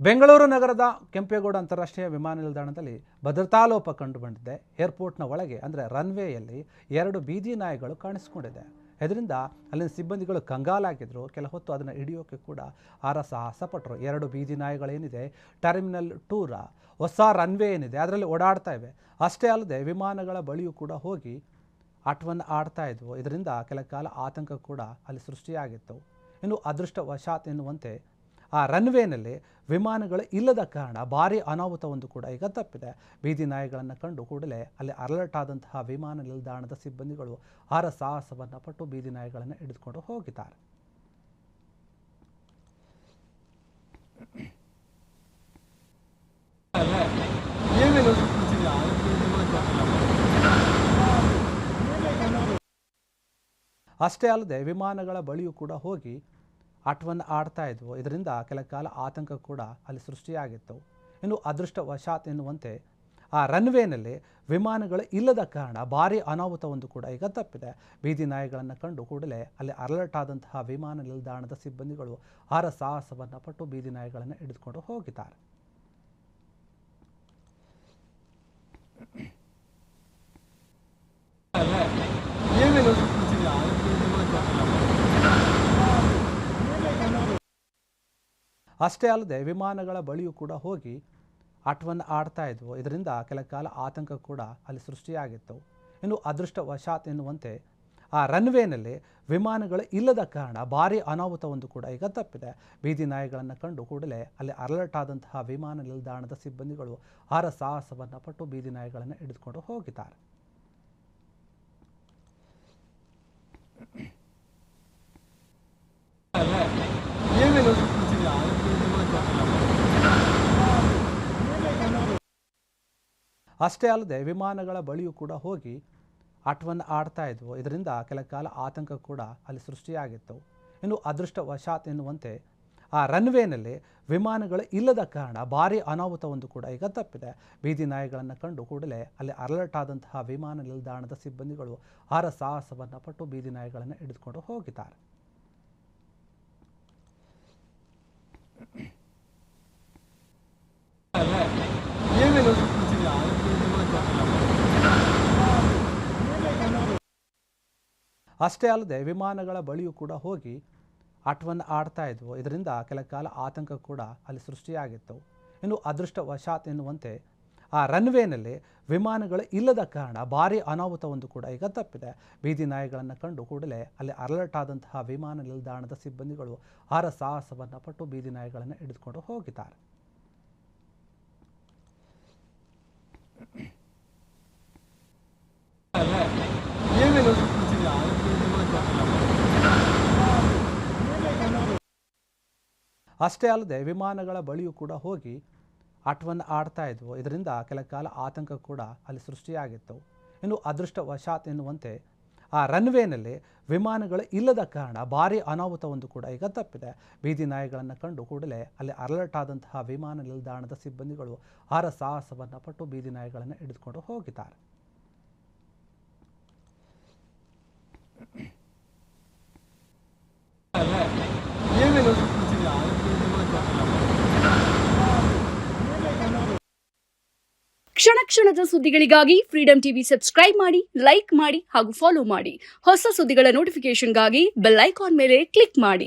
ಬೆಂಗಳೂರು ನಗರದ ಕೆಂಪೇಗೌಡ ಅಂತಾರಾಷ್ಟ್ರೀಯ ವಿಮಾನ ನಿಲ್ದಾಣದಲ್ಲಿ ಭದ್ರತಾ ಲೋಪ ಕಂಡುಬಂದಿದೆ. ಏರ್ಪೋರ್ಟ್ನ ಒಳಗೆ ಅಂದರೆ ರನ್ವೇಯಲ್ಲಿ 2 ಬೀದಿ ನಾಯಿಗಳು ಕಾಣಿಸಿಕೊಂಡಿದೆ. ಇದರಿಂದ ಅಲ್ಲಿನ ಸಿಬ್ಬಂದಿಗಳು ಕಂಗಾಲಾಗಿದ್ದರು. ಕೆಲ ಹೊತ್ತು ಅದನ್ನು ಹಿಡಿಯೋಕೆ ಕೂಡ ಸಾಹಸ ಪಟ್ಟರು. 2 ಬೀದಿ ನಾಯಿಗಳೇನಿದೆ ಟರ್ಮಿನಲ್ 2ರ ಹೊಸ ರನ್ವೇ ಏನಿದೆ ಅದರಲ್ಲಿ ಓಡಾಡ್ತಾ ಇವೆ. ಅಷ್ಟೇ ಅಲ್ಲದೆ ವಿಮಾನಗಳ ಬಳಿಯೂ ಕೂಡ ಹೋಗಿ ಆಟವನ್ನು ಆಡ್ತಾ ಇದ್ವು. ಇದರಿಂದ ಕೆಲ ಕಾಲ ಆತಂಕ ಕೂಡ ಅಲ್ಲಿ ಸೃಷ್ಟಿಯಾಗಿತ್ತು. ಇನ್ನು ಅದೃಷ್ಟವಶಾತ್ ಎನ್ನುವಂತೆ ಆ ರನ್ವೇನಲ್ಲಿ ವಿಮಾನಗಳು ಇಲ್ಲದ ಕಾರಣ ಭಾರೀ ಅನಾಹುತವೊಂದು ಕೂಡ ಈಗ ತಪ್ಪಿದೆ. ಬೀದಿ ನಾಯಿಗಳನ್ನು ಕಂಡು ಕೂಡಲೇ ಅಲ್ಲಿ ಅಲರ್ಟ್ ಆದಂತಹ ವಿಮಾನ ನಿಲ್ದಾಣದ ಸಿಬ್ಬಂದಿಗಳು ಸಾಹಸವನ್ನು ಪಟ್ಟು ಬೀದಿ ನಾಯಿಗಳನ್ನು ಹಿಡಿದುಕೊಂಡು ಹೋಗಿದ್ದಾರೆ. ಅಷ್ಟೇ ಅಲ್ಲದೆ ವಿಮಾನಗಳ ಬಳಿಯೂ ಕೂಡ ಹೋಗಿ ಆಟವನ್ನು ಆಡ್ತಾ ಇದ್ವು. ಇದರಿಂದ ಕೆಲ ಕಾಲ ಆತಂಕ ಕೂಡ ಅಲ್ಲಿ ಸೃಷ್ಟಿಯಾಗಿತ್ತು. ಇನ್ನು ಅದೃಷ್ಟವಶಾತ್ ಎನ್ನುವಂತೆ ಆ ರನ್ವೇನಲ್ಲಿ ವಿಮಾನಗಳು ಇಲ್ಲದ ಕಾರಣ ಭಾರೀ ಅನಾಹುತವೊಂದು ಕೂಡ ಈಗ ತಪ್ಪಿದೆ. ಬೀದಿ ನಾಯಿಗಳನ್ನು ಕಂಡು ಕೂಡಲೇ ಅಲ್ಲಿ ಅಲರ್ಟ್ ಆದಂತಹ ವಿಮಾನ ನಿಲ್ದಾಣದ ಸಿಬ್ಬಂದಿಗಳು ಸಾಹಸವನ್ನು ಪಟ್ಟು ಬೀದಿ ನಾಯಿಗಳನ್ನು ಹಿಡಿದುಕೊಂಡು ಹೋಗಿದ್ದಾರೆ. ಅಷ್ಟೇ ಅಲ್ಲದೆ ವಿಮಾನಗಳ ಬಳಿಯೂ ಕೂಡ ಹೋಗಿ ಆಟವನ್ನು ಆಡ್ತಾ ಇದ್ವು. ಇದರಿಂದ ಕೆಲ ಕಾಲ ಆತಂಕ ಕೂಡ ಅಲ್ಲಿ ಸೃಷ್ಟಿಯಾಗಿತ್ತು. ಇನ್ನು ಅದೃಷ್ಟವಶಾತ್ ಎನ್ನುವಂತೆ ಆ ರನ್ವೇನಲ್ಲಿ ವಿಮಾನಗಳು ಇಲ್ಲದ ಕಾರಣ ಭಾರೀ ಅನಾಹುತವೊಂದು ಕೂಡ ಈಗ ತಪ್ಪಿದೆ. ಬೀದಿ ನಾಯಿಗಳನ್ನು ಕಂಡು ಕೂಡಲೇ ಅಲ್ಲಿ ಅಲರ್ಟ್ ಆದಂತಹ ವಿಮಾನ ನಿಲ್ದಾಣದ ಸಿಬ್ಬಂದಿಗಳು ಸಾಹಸವನ್ನು ಪಟ್ಟು ಬೀದಿ ನಾಯಿಗಳನ್ನು ಹಿಡಿದುಕೊಂಡು ಹೋಗಿದ್ದಾರೆ. ಅಷ್ಟೇ ಅಲ್ಲದೆ ವಿಮಾನಗಳ ಬಳಿಯೂ ಕೂಡ ಹೋಗಿ ಆಟವನ್ನು ಆಡ್ತಾ ಇದ್ವು. ಇದರಿಂದ ಕೆಲ ಕಾಲ ಆತಂಕ ಕೂಡ ಅಲ್ಲಿ ಸೃಷ್ಟಿಯಾಗಿತ್ತು. ಇನ್ನು ಅದೃಷ್ಟವಶಾತ್ ಎನ್ನುವಂತೆ ಆ ರನ್ವೇನಲ್ಲಿ ವಿಮಾನಗಳು ಇಲ್ಲದ ಕಾರಣ ಭಾರೀ ಅನಾಹುತವೊಂದು ಕೂಡ ಈಗ ತಪ್ಪಿದೆ. ಬೀದಿ ನಾಯಿಗಳನ್ನು ಕಂಡು ಕೂಡಲೇ ಅಲ್ಲಿ ಅಲರ್ಟ್ ಆದಂತಹ ವಿಮಾನ ನಿಲ್ದಾಣದ ಸಿಬ್ಬಂದಿಗಳು ಸಾಹಸವನ್ನು ಪಟ್ಟು ಬೀದಿ ನಾಯಿಗಳನ್ನು ಹಿಡಿದುಕೊಂಡು ಹೋಗಿದ್ದಾರೆ. ಅಷ್ಟೇ ಅಲ್ಲದೆ ವಿಮಾನಗಳ ಬಳಿಯೂ ಕೂಡ ಹೋಗಿ ಆಟವನ್ನು ಆಡ್ತಾ ಇದ್ವು. ಇದರಿಂದ ಕೆಲ ಕಾಲ ಆತಂಕ ಕೂಡ ಅಲ್ಲಿ ಸೃಷ್ಟಿಯಾಗಿತ್ತು. ಇನ್ನು ಅದೃಷ್ಟವಶಾತ್ ಎನ್ನುವಂತೆ ಆ ರನ್ವೇನಲ್ಲಿ ವಿಮಾನಗಳು ಇಲ್ಲದ ಕಾರಣ ಭಾರೀ ಅನಾಹುತವೊಂದು ಕೂಡ ಈಗ ತಪ್ಪಿದೆ. ಬೀದಿ ನಾಯಿಗಳನ್ನು ಕಂಡು ಕೂಡಲೇ ಅಲ್ಲಿ ಅಲರ್ಟ್ ಆದಂತಹ ವಿಮಾನ ನಿಲ್ದಾಣದ ಸಿಬ್ಬಂದಿಗಳು ಸಾಹಸವನ್ನು ಪಟ್ಟು ಬೀದಿ ನಾಯಿಗಳನ್ನು ಹಿಡಿದುಕೊಂಡು ಹೋಗಿದ್ದಾರೆ. ಅಷ್ಟೇ ಅಲ್ಲದೆ ವಿಮಾನಗಳ ಬಳಿಯೂ ಕೂಡ ಹೋಗಿ ಆಟವನ್ನು ಆಡ್ತಾ ಇದ್ವು. ಇದರಿಂದ ಕೆಲ ಕಾಲ ಆತಂಕ ಕೂಡ ಅಲ್ಲಿ ಸೃಷ್ಟಿಯಾಗಿತ್ತು. ಇನ್ನು ಅದೃಷ್ಟವಶಾತ್ ಎನ್ನುವಂತೆ ಆ ರನ್ವೇನಲ್ಲಿ ವಿಮಾನಗಳು ಇಲ್ಲದ ಕಾರಣ ಭಾರೀ ಅನಾಹುತವೊಂದು ಕೂಡ ಈಗ ತಪ್ಪಿದೆ. ಬೀದಿ ನಾಯಿಗಳನ್ನು ಕಂಡು ಕೂಡಲೇ ಅಲ್ಲಿ ಅಲರ್ಟ್ ಆದಂತಹ ವಿಮಾನ ನಿಲ್ದಾಣದ ಸಿಬ್ಬಂದಿಗಳು ಸಾಹಸವನ್ನು ಪಟ್ಟು ಬೀದಿ ನಾಯಿಗಳನ್ನು ಹಿಡಿದುಕೊಂಡು ಹೋಗಿದ್ದಾರೆ. ಕ್ಷಣ ಕ್ಷಣದ ಸುದ್ದಿಗಳಿಗಾಗಿ ಫ್ರೀಡಂ ಟಿವಿ ಸಬ್ಸ್ಕ್ರೈಬ್ ಮಾಡಿ, ಲೈಕ್ ಮಾಡಿ ಹಾಗೂ ಫಾಲೋ ಮಾಡಿ. ಹೊಸ ಸುದ್ದಿಗಳ ನೋಟಿಫಿಕೇಶನ್ಗಾಗಿ ಬೆಲ್ ಐಕಾನ್ ಮೇಲೆ ಕ್ಲಿಕ್ ಮಾಡಿ.